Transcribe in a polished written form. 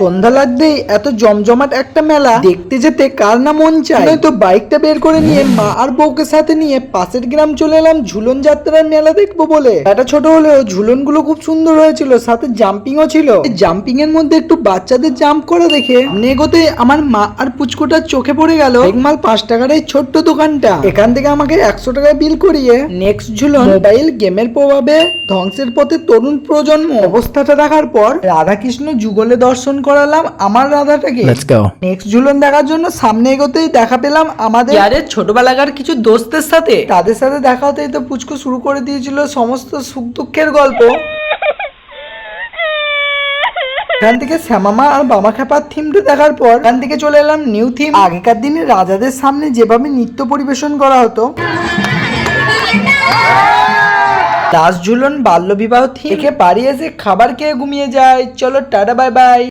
সন্ধ্যা লাগতেই এত জমজমাট একটা মেলা দেখতে যেতে কার না মন চায়। তো বাইকটা বের করে নিয়ে মা আর বউকে সাথে নিয়ে পাশের গ্রাম চলে এলাম ঝুলন যাত্রার মেলা দেখবো বলে। এটা ছোট হলেও ঝুলন গুলো খুব সুন্দর হয়েছিল, সাথে জাম্পিংও ছিল। জাম্পিং এর মধ্যে একটু বাচ্চাদের জাম্প করা দেখে নেগোতে আমার মা আর পুচকোটার চোখে পড়ে গেল একমাল 5 টাকার এই ছোট্ট দোকানটা। এখান থেকে আমাকে 100 টাকা বিল করিয়ে নেক্সট ঝুলন মোবাইল গেমের প্রভাবে ধ্বংসের পথে তরুণ প্রজন্ম অবস্থাটা দেখার পর রাধাকৃষ্ণ যুগলে দর্শন করালাম আমার রাধাটাকে। নেক্সট ঝুলন দেখার জন্য সামনে এগোতেই দেখা পেলাম আমাদের ছোটবেলাকার কিছু দোস্তের সাথে। তাদের সাথে দেখা হতেই তো পুচকু শুরু করে দিয়েছিল সমস্ত সুখ দুঃখের গল্প। এখান থেকে শ্যামামা আর বামা খেপার থিমটা দেখার পর এখান থেকে চলে এলাম নিউ থিম। আগেকার দিনে রাজাদের সামনে যেভাবে নৃত্য পরিবেশন করা হতো। লাস্ট ঝুলন বাল্য বিবাহ থেকে বাড়ি এসে খাবার খেয়ে ঘুমিয়ে যায়। চলো টাটা বাই বাই।